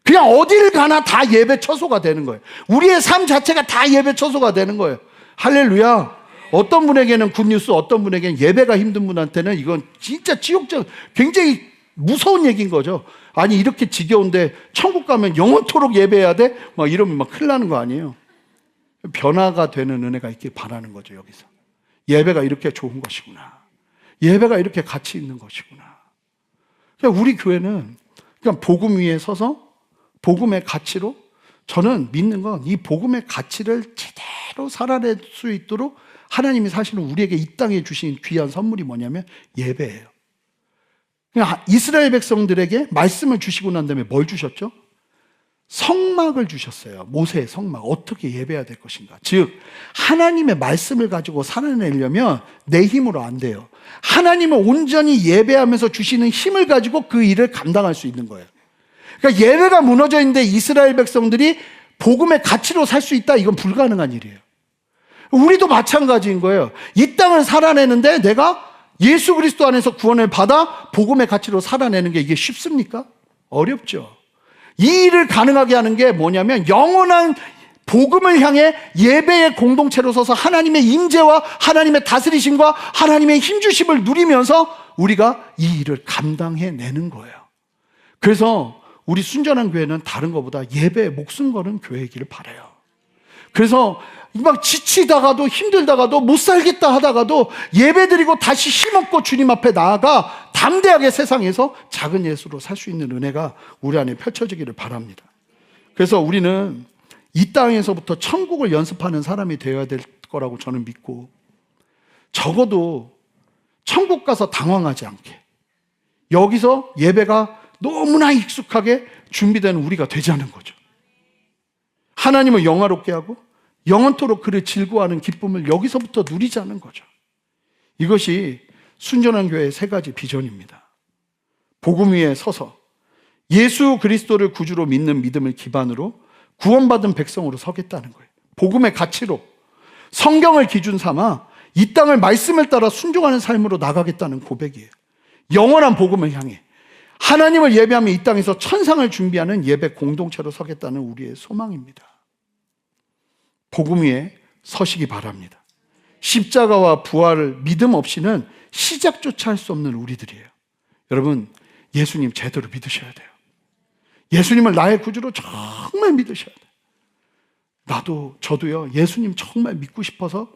그냥 어디를 가나 다 예배 처소가 되는 거예요. 우리의 삶 자체가 다 예배 처소가 되는 거예요. 할렐루야. 어떤 분에게는 굿뉴스, 어떤 분에게는 예배가 힘든 분한테는 이건 진짜 지옥적, 굉장히 무서운 얘기인 거죠. 아니, 이렇게 지겨운데 천국 가면 영원토록 예배해야 돼? 막 이러면 막 큰일 나는 거 아니에요. 변화가 되는 은혜가 있길 바라는 거죠, 여기서. 예배가 이렇게 좋은 것이구나. 예배가 이렇게 가치 있는 것이구나. 그러니까 우리 교회는 그냥 복음 위에 서서 복음의 가치로, 저는 믿는 건 이 복음의 가치를 제대로 살아낼 수 있도록 하나님이 사실은 우리에게 이 땅에 주신 귀한 선물이 뭐냐면 예배예요. 그냥 이스라엘 백성들에게 말씀을 주시고 난 다음에 뭘 주셨죠? 성막을 주셨어요. 모세의 성막. 어떻게 예배해야 될 것인가. 즉 하나님의 말씀을 가지고 살아내려면 내 힘으로 안 돼요. 하나님을 온전히 예배하면서 주시는 힘을 가지고 그 일을 감당할 수 있는 거예요. 그러니까 예배가 무너져 있는데 이스라엘 백성들이 복음의 가치로 살 수 있다? 이건 불가능한 일이에요. 우리도 마찬가지인 거예요. 이 땅을 살아내는데 내가 예수 그리스도 안에서 구원을 받아 복음의 가치로 살아내는 게 이게 쉽습니까? 어렵죠. 이 일을 가능하게 하는 게 뭐냐면 영원한 복음을 향해 예배의 공동체로 서서 하나님의 임재와 하나님의 다스리심과 하나님의 힘주심을 누리면서 우리가 이 일을 감당해내는 거예요. 그래서 우리 순전한 교회는 다른 것보다 예배에 목숨 거는 교회이기를 바라요. 그래서 막 지치다가도 힘들다가도 못 살겠다 하다가도 예배드리고 다시 힘없고 주님 앞에 나아가 담대하게 세상에서 작은 예수로 살 수 있는 은혜가 우리 안에 펼쳐지기를 바랍니다. 그래서 우리는 이 땅에서부터 천국을 연습하는 사람이 되어야 될 거라고 저는 믿고, 적어도 천국 가서 당황하지 않게 여기서 예배가 너무나 익숙하게 준비된 우리가 되자는 거죠. 하나님을 영화롭게 하고 영원토록 그를 즐거워하는 기쁨을 여기서부터 누리자는 거죠. 이것이 순전한 교회의 세 가지 비전입니다. 복음 위에 서서 예수 그리스도를 구주로 믿는 믿음을 기반으로 구원받은 백성으로 서겠다는 거예요. 복음의 가치로 성경을 기준 삼아 이 땅을 말씀을 따라 순종하는 삶으로 나가겠다는 고백이에요. 영원한 복음을 향해 하나님을 예배하며 이 땅에서 천상을 준비하는 예배 공동체로 서겠다는 우리의 소망입니다. 복음 위에 서시기 바랍니다. 십자가와 부활을 믿음 없이는 시작조차 할 수 없는 우리들이에요. 여러분, 예수님 제대로 믿으셔야 돼요. 예수님을 나의 구주로 정말 믿으셔야 돼요. 저도요, 예수님 정말 믿고 싶어서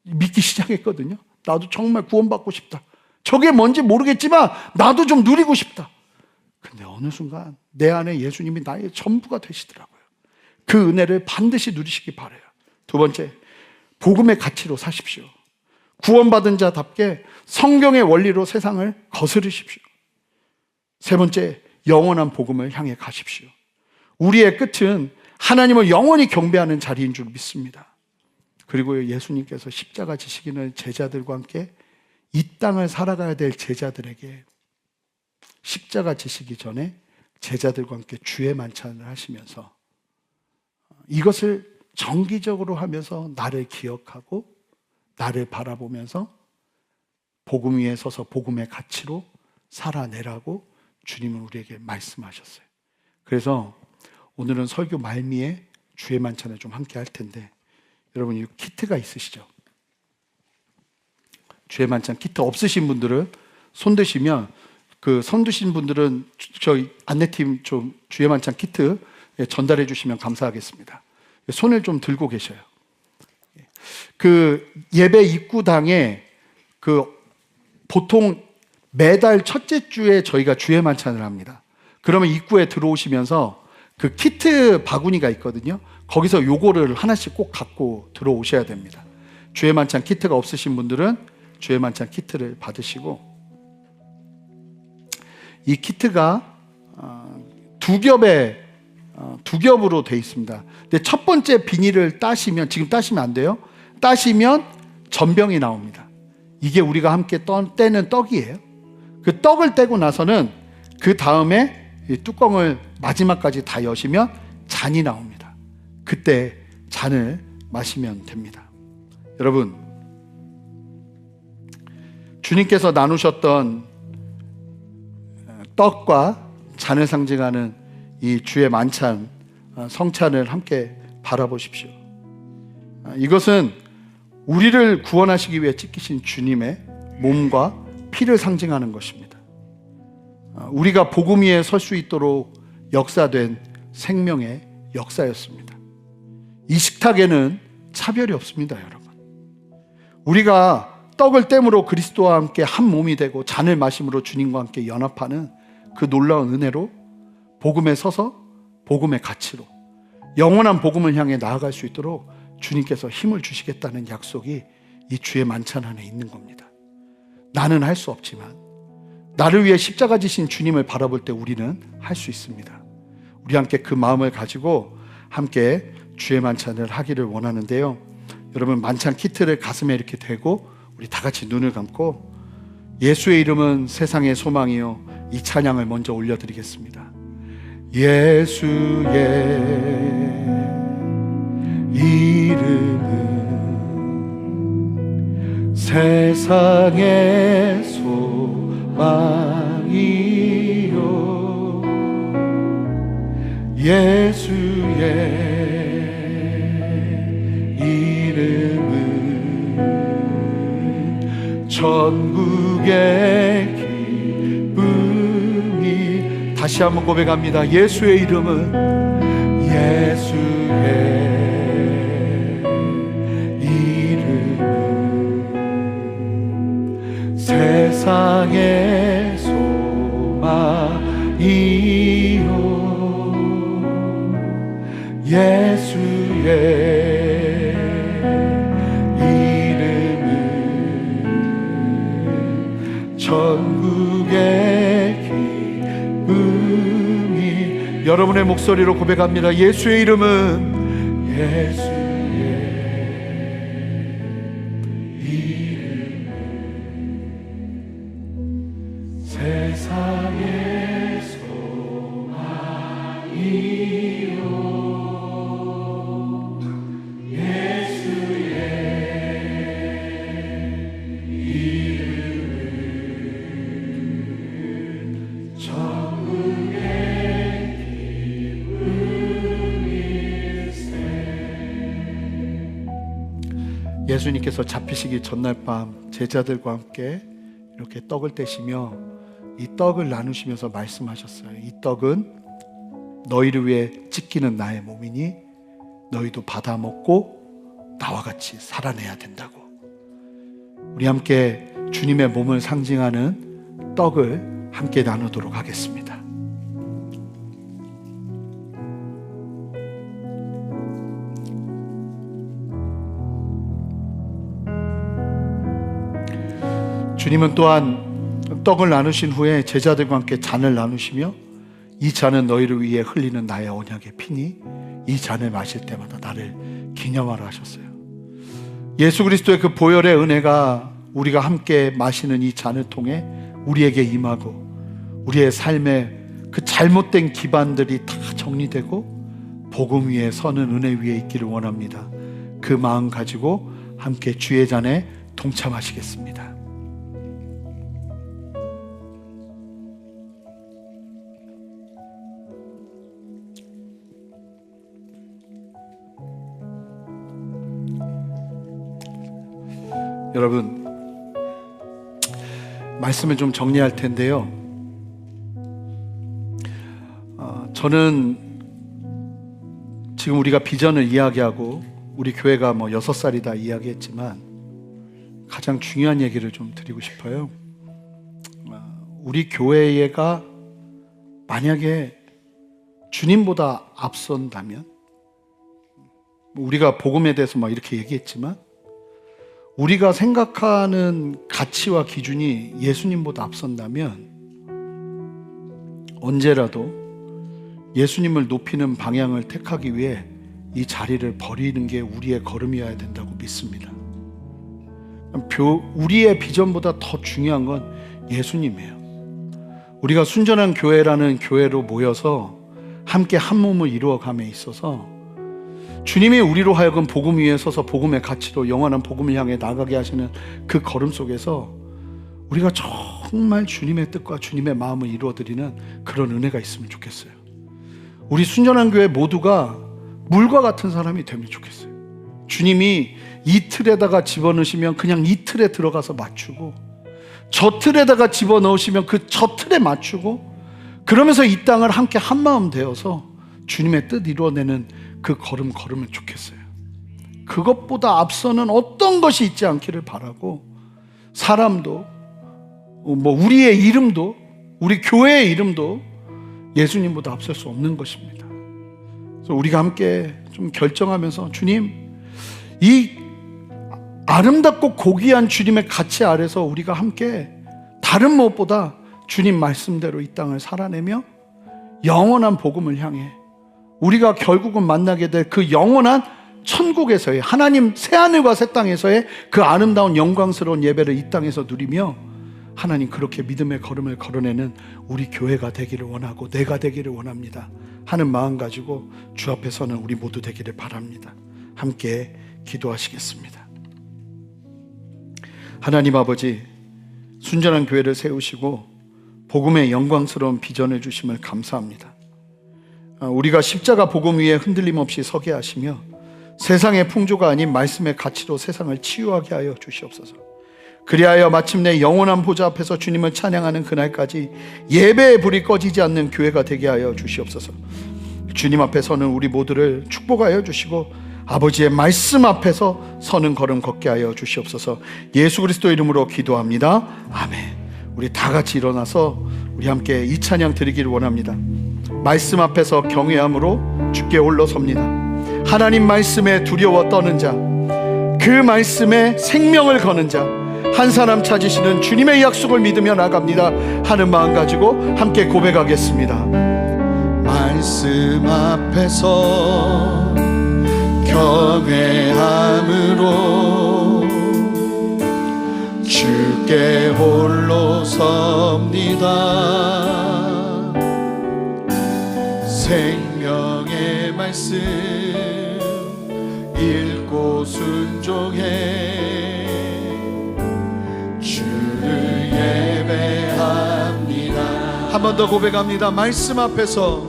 믿기 시작했거든요. 나도 정말 구원받고 싶다. 저게 뭔지 모르겠지만 나도 좀 누리고 싶다. 근데 어느 순간 내 안에 예수님이 나의 전부가 되시더라고요. 그 은혜를 반드시 누리시기 바라요. 두 번째, 복음의 가치로 사십시오. 구원받은 자답게 성경의 원리로 세상을 거스르십시오. 세 번째, 영원한 복음을 향해 가십시오. 우리의 끝은 하나님을 영원히 경배하는 자리인 줄 믿습니다. 그리고 예수님께서 십자가 지시기는 제자들과 함께 이 땅을 살아가야 될 제자들에게 십자가 지시기 전에 제자들과 함께 주의 만찬을 하시면서 이것을 정기적으로 하면서 나를 기억하고 나를 바라보면서 복음 위에 서서 복음의 가치로 살아내라고 주님은 우리에게 말씀하셨어요. 그래서 오늘은 설교 말미에 주의 만찬에 좀 함께 할 텐데, 여러분 이 키트가 있으시죠? 주의 만찬 키트 없으신 분들은 손 드시면, 그 손 드신 분들은 저희 안내팀 좀 주의 만찬 키트 전달해 주시면 감사하겠습니다. 손을 좀 들고 계셔요. 그 예배 입구당에 그 보통 매달 첫째 주에 저희가 주의 만찬을 합니다. 그러면 입구에 들어오시면서 그 키트 바구니가 있거든요. 거기서 요거를 하나씩 꼭 갖고 들어오셔야 됩니다. 주의 만찬 키트가 없으신 분들은 주의 만찬 키트를 받으시고, 이 키트가 두 겹으로 되어 있습니다. 근데 첫 번째 비닐을 따시면, 지금 따시면 안 돼요. 따시면 전병이 나옵니다. 이게 우리가 함께 떼는 떡이에요. 그 떡을 떼고 나서는 그 다음에 이 뚜껑을 마지막까지 다 여시면 잔이 나옵니다. 그때 잔을 마시면 됩니다. 여러분, 주님께서 나누셨던 떡과 잔을 상징하는 이 주의 만찬, 성찬을 함께 바라보십시오. 이것은 우리를 구원하시기 위해 찢기신 주님의 몸과 피를 상징하는 것입니다. 우리가 복음 위에 설 수 있도록 역사된 생명의 역사였습니다. 이 식탁에는 차별이 없습니다, 여러분. 우리가 떡을 땜으로 그리스도와 함께 한 몸이 되고 잔을 마심으로 주님과 함께 연합하는 그 놀라운 은혜로 복음에 서서 복음의 가치로 영원한 복음을 향해 나아갈 수 있도록 주님께서 힘을 주시겠다는 약속이 이 주의 만찬 안에 있는 겁니다. 나는 할 수 없지만 나를 위해 십자가 지신 주님을 바라볼 때 우리는 할 수 있습니다. 우리 함께 그 마음을 가지고 함께 주의 만찬을 하기를 원하는데요. 여러분, 만찬 키트를 가슴에 이렇게 대고 우리 다 같이 눈을 감고 예수의 이름은 세상의 소망이요, 이 찬양을 먼저 올려드리겠습니다. 예수의 이름은 세상의 소망이요, 예수의 이름은 천국의 기쁨이. 다시 한번 고백합니다. 예수의 이름은, 예수의 이름은 세상의 소망이요, 예수의 천국의 기쁨이. 여러분의 목소리로 고백합니다. 예수의 이름은, 예수의 이름은 세상의 소망이요, 예수의 예수님께서 잡히시기 전날 밤 제자들과 함께 이렇게 떡을 떼시며 이 떡을 나누시면서 말씀하셨어요. 이 떡은 너희를 위해 찢기는 나의 몸이니 너희도 받아 먹고 나와 같이 살아내야 된다고. 우리 함께 주님의 몸을 상징하는 떡을 함께 나누도록 하겠습니다. 주님은 또한 떡을 나누신 후에 제자들과 함께 잔을 나누시며 이 잔은 너희를 위해 흘리는 나의 언약의 피니 이 잔을 마실 때마다 나를 기념하라 하셨어요. 예수 그리스도의 그 보혈의 은혜가 우리가 함께 마시는 이 잔을 통해 우리에게 임하고 우리의 삶의 그 잘못된 기반들이 다 정리되고 복음 위에 서는 은혜 위에 있기를 원합니다. 그 마음 가지고 함께 주의 잔에 동참하시겠습니다. 여러분, 말씀을 좀 정리할 텐데요. 저는 지금 우리가 비전을 이야기하고 우리 교회가 6살이다 이야기했지만 가장 중요한 얘기를 좀 드리고 싶어요. 우리 교회가 만약에 주님보다 앞선다면, 우리가 복음에 대해서 이렇게 얘기했지만 우리가 생각하는 가치와 기준이 예수님보다 앞선다면 언제라도 예수님을 높이는 방향을 택하기 위해 이 자리를 버리는 게 우리의 걸음이어야 된다고 믿습니다. 우리의 비전보다 더 중요한 건 예수님이에요. 우리가 순전한 교회라는 교회로 모여서 함께 한 몸을 이루어감에 있어서 주님이 우리로 하여금 복음 위에 서서 복음의 가치로 영원한 복음을 향해 나가게 하시는 그 걸음 속에서 우리가 정말 주님의 뜻과 주님의 마음을 이루어드리는 그런 은혜가 있으면 좋겠어요. 우리 순전한 교회 모두가 물과 같은 사람이 되면 좋겠어요. 주님이 이 틀에다가 집어넣으시면 그냥 이 틀에 들어가서 맞추고, 저 틀에다가 집어넣으시면 그 저 틀에 맞추고, 그러면서 이 땅을 함께 한마음 되어서 주님의 뜻 이루어내는 그 걸으면 좋겠어요. 그것보다 앞서는 어떤 것이 있지 않기를 바라고, 사람도 우리의 이름도, 우리 교회의 이름도 예수님보다 앞설 수 없는 것입니다. 그래서 우리가 함께 좀 결정하면서, 주님, 이 아름답고 고귀한 주님의 가치 아래서 우리가 함께 다른 무엇보다 주님 말씀대로 이 땅을 살아내며 영원한 복음을 향해 우리가 결국은 만나게 될 그 영원한 천국에서의, 하나님 새하늘과 새 땅에서의 그 아름다운 영광스러운 예배를 이 땅에서 누리며 하나님 그렇게 믿음의 걸음을 걸어내는 우리 교회가 되기를 원하고 내가 되기를 원합니다 하는 마음 가지고 주 앞에 서는 우리 모두 되기를 바랍니다. 함께 기도하시겠습니다. 하나님 아버지, 순전한 교회를 세우시고 복음의 영광스러운 비전을 주심을 감사합니다. 우리가 십자가 복음 위에 흔들림 없이 서게 하시며 세상의 풍조가 아닌 말씀의 가치로 세상을 치유하게 하여 주시옵소서. 그리하여 마침내 영원한 보좌 앞에서 주님을 찬양하는 그날까지 예배의 불이 꺼지지 않는 교회가 되게 하여 주시옵소서. 주님 앞에 서는 우리 모두를 축복하여 주시고 아버지의 말씀 앞에서 서는 걸음 걷게 하여 주시옵소서. 예수 그리스도 이름으로 기도합니다. 아멘. 우리 다 같이 일어나서 우리 함께 이 찬양 드리기를 원합니다. 말씀 앞에서 경외함으로 주께 올라섭니다. 하나님 말씀에 두려워 떠는 자, 그 말씀에 생명을 거는 자, 한 사람 찾으시는 주님의 약속을 믿으며 나갑니다 하는 마음 가지고 함께 고백하겠습니다. 말씀 앞에서 경외함으로 주께 홀로 섭니다. 생명의 말씀 읽고 순종해 주를 예배합니다. 한 번 더 고백합니다. 말씀 앞에서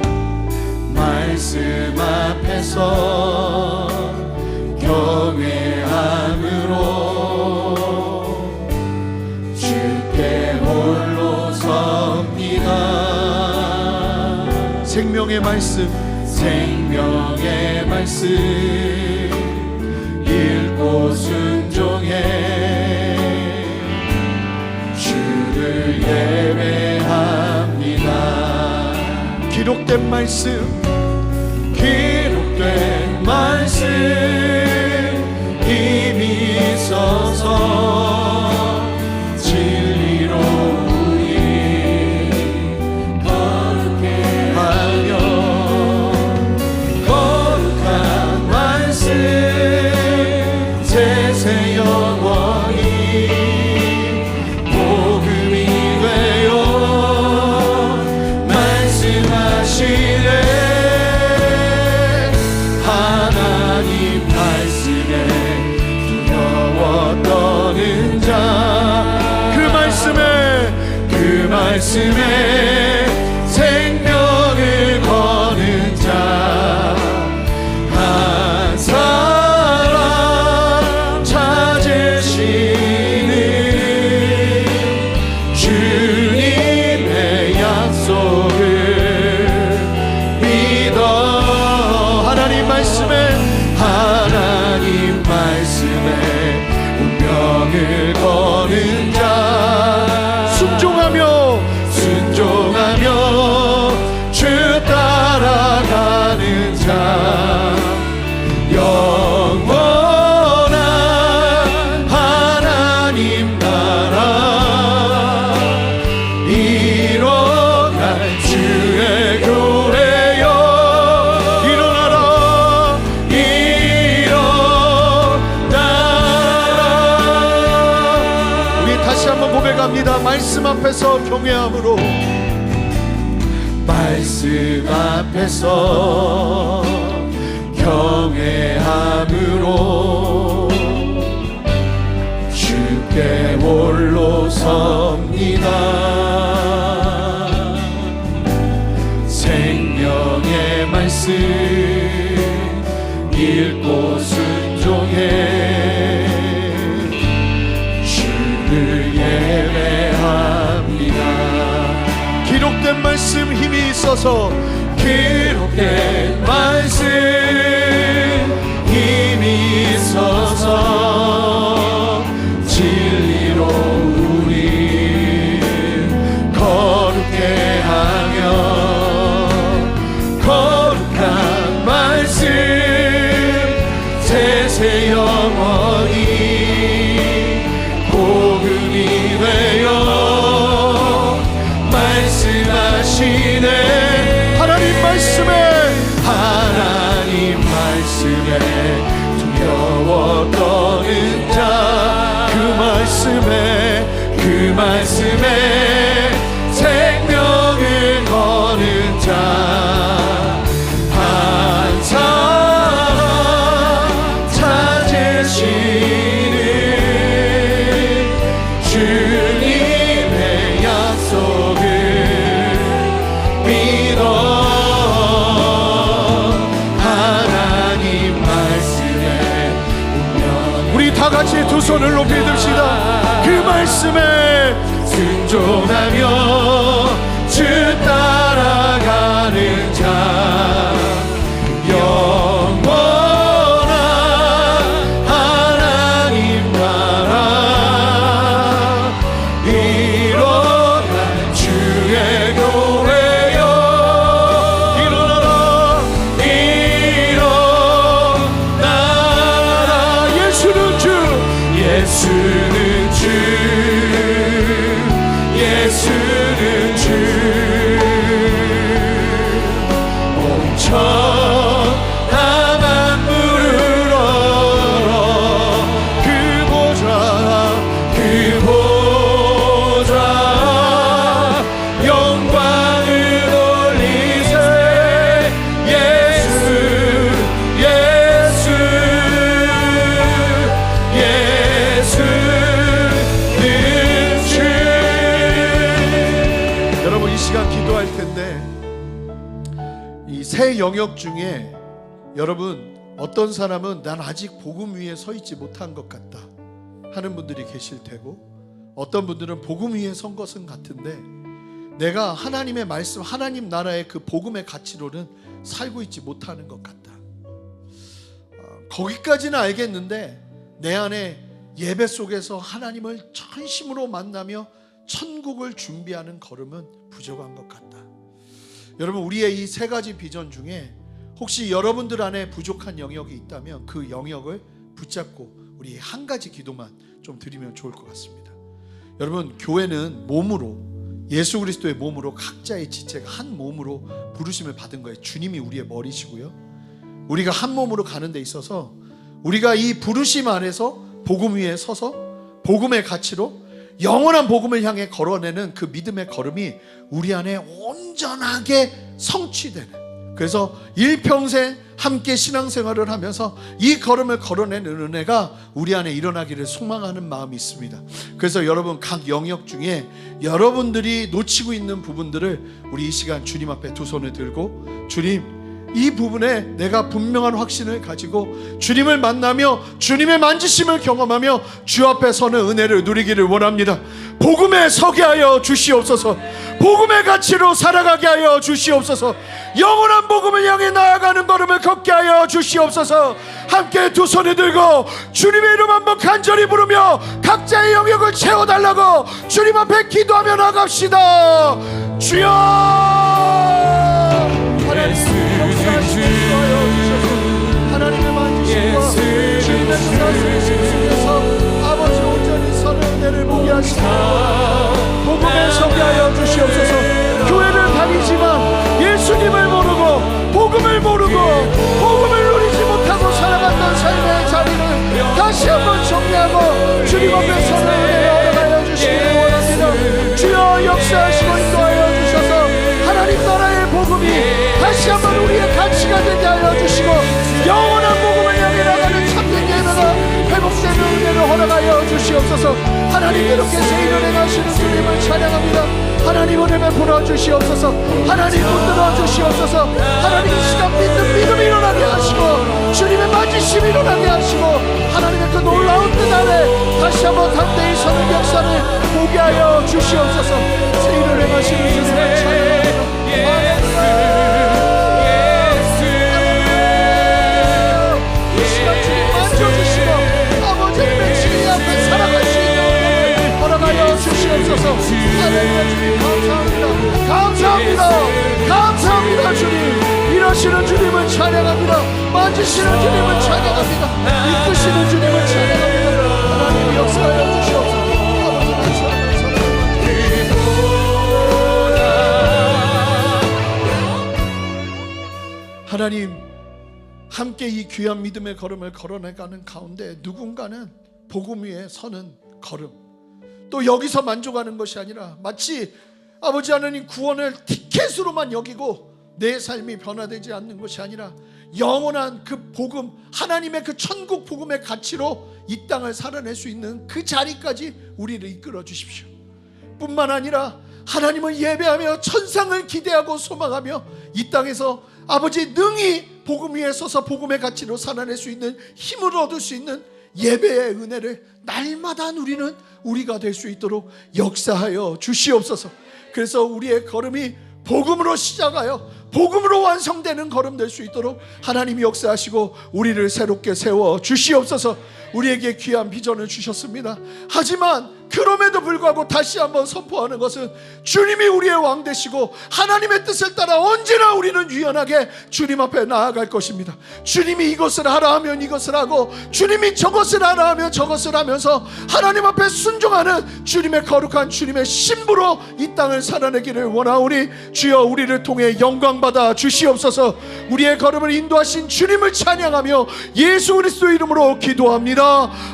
경외함으로 주께 홀로 섭니다. 생명의 말씀 읽고 순종해 주를 예배합니다. 기록된 말씀 힘이 있어서 진리로 우리 거룩해 하며 거룩한 말씀 세세 영원히 복음이 되어 말씀하시네. 하나님 말씀에 두려워 떠는 자, 그 말씀에 생명을 거는 자, 한 사람 찾으시 말씀 앞에서 경외함으로, 말씀 앞에서 경외함으로 주께 홀로 섭니다. 생명의 말씀 읽고 순종해 주를 예배합니다. 기록된 말씀 힘이 있어서, 기록된 말씀 힘이 있어서 진리로 우리 거룩해 하며 거룩한 말씀 세세 영원히 복음이 되어 말씀하시네. 하나님 말씀에 두려워 떠는 자, 그 말씀에 생명을 거는 자, 한 사람 찾으시는 주님의 약속을 믿어 다 같이 두 손을 높이 듭시다. 그 말씀에 순종하며 주 따라가는 자, 영원한 하나님 나라 일어난 주의 교회여 일어나라 일어나라. 예수는 주, 예수는 주, 예수는 주. 온 천하 만물을 얼어 그 보좌 영광을 올리세. 예수 여러분, 이 시간 기도할 텐데, 이 세 영역 중에 여러분 어떤 사람은 난 아직 복음 위에 서 있지 못한 것 같다 하는 분들이 계실 테고, 어떤 분들은 복음 위에 선 것은 같은데 내가 하나님의 말씀, 하나님 나라의 그 복음의 가치로는 살고 있지 못하는 것 같다. 거기까지는 알겠는데 내 안에 예배 속에서 하나님을 전심으로 만나며 천국을 준비하는 걸음은 부족한 것 같다. 여러분, 우리의 이 세 가지 비전 중에 혹시 여러분들 안에 부족한 영역이 있다면 그 영역을 붙잡고 우리 한 가지 기도만 좀 드리면 좋을 것 같습니다. 여러분, 교회는 몸으로, 예수 그리스도의 몸으로 각자의 지체가 한 몸으로 부르심을 받은 거예요. 주님이 우리의 머리시고요, 우리가 한 몸으로 가는 데 있어서 우리가 이 부르심 안에서 복음 위에 서서 복음의 가치로 영원한 복음을 향해 걸어내는 그 믿음의 걸음이 우리 안에 온전하게 성취되는, 그래서 일평생 함께 신앙생활을 하면서 이 걸음을 걸어내는 은혜가 우리 안에 일어나기를 소망하는 마음이 있습니다. 그래서 여러분, 각 영역 중에 여러분들이 놓치고 있는 부분들을 우리 이 시간 주님 앞에 두 손을 들고, 주님, 이 부분에 내가 분명한 확신을 가지고 주님을 만나며 주님의 만지심을 경험하며 주 앞에 서는 은혜를 누리기를 원합니다. 복음에 서게 하여 주시옵소서. 복음의 가치로 살아가게 하여 주시옵소서. 영원한 복음을 향해 나아가는 걸음을 걷게 하여 주시옵소서. 함께 두 손을 들고 주님의 이름 한번 간절히 부르며 각자의 영역을 채워달라고 주님 앞에 기도하며 나갑시다. 주여, 하나님의 만지심과 주님의 사수이심 속에서 아버지 온전히 서는 은혜를 보게 하시고 복음에 서게 하여 주시옵소서. 교회를 다니지만 예수님을 모르고 복음을 모르고 복음을 누리지 못하고 살아갔던 삶의 자리를 다시 한번 정리하고 주님 앞에 서는 은혜를 얻어가여 주시기를 원합니다. 되게 하여 주시고 영원한 복음을 향해 나가는 참된 예배가 회복되는 은혜를 허락하여 주시옵소서. 하나님 이렇게 새 일을 행하시는 주님을 찬양합니다. 하나님 은혜 베풀어 주시옵소서. 하나님 붙들어 주시옵소서. 하나님 이 시간 믿음이 일어나게 하시고 주님의 만지심이 일어나게 하시고 하나님의 그 놀라운 뜻 안에 다시 한번 담대히 서는 역사를 보게 하여 주시옵소서. 새 일을 행하시는 주님을 찬양합니다. 이 시간 주님 만져주시고 아버지의 주님 앞에 살아갈 수 있는 은혜를 허락하여 주시옵소서. 하나님 주님 감사합니다. 감사합니다. 감사합니다. 주님 일하시는 주님을 찬양합니다. 만지시는 주님을 찬양합니다. 이끄시는 주님을 찬양합니다. 하나님 역사하여 주시옵소서. 아버지의 사랑을 하나님 함께 이 귀한 믿음의 걸음을 걸어내가는 가운데 누군가는 복음 위에 서는 걸음, 또 여기서 만족하는 것이 아니라 마치 아버지 하나님 구원을 티켓으로만 여기고 내 삶이 변화되지 않는 것이 아니라 영원한 그 복음, 하나님의 그 천국 복음의 가치로 이 땅을 살아낼 수 있는 그 자리까지 우리를 이끌어 주십시오. 뿐만 아니라 하나님을 예배하며 천상을 기대하고 소망하며 이 땅에서 아버지 능히 복음 위에 서서 복음의 가치로 살아낼 수 있는 힘을 얻을 수 있는 예배의 은혜를 날마다 누리는 우리가 될 수 있도록 역사하여 주시옵소서. 그래서 우리의 걸음이 복음으로 시작하여 복음으로 완성되는 걸음 될 수 있도록 하나님이 역사하시고 우리를 새롭게 세워 주시옵소서. 우리에게 귀한 비전을 주셨습니다. 하지만 그럼에도 불구하고 다시 한번 선포하는 것은 주님이 우리의 왕 되시고 하나님의 뜻을 따라 언제나 우리는 유연하게 주님 앞에 나아갈 것입니다. 주님이 이것을 하라 하면 이것을 하고 주님이 저것을 하라 하면 저것을 하면서 하나님 앞에 순종하는 주님의 거룩한 주님의 신부로 이 땅을 살아내기를 원하오니 주여 우리를 통해 영광 받아 주시옵소서. 우리의 걸음을 인도하신 주님을 찬양하며 예수 그리스도 이름으로 기도합니다.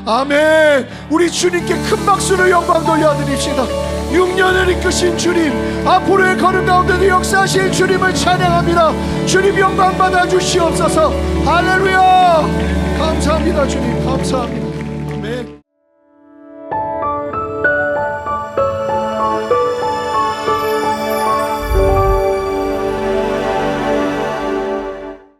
아멘. 우리 주님께 큰 박수를 영광 돌려드립시다. 6년을 이끄신 주님, 앞으로의 걸음 가운데도 역사하실 주님을 찬양합니다. 주님 영광 받아 주시옵소서. 할렐루야. 감사합니다. 주님 감사합니다. 아멘.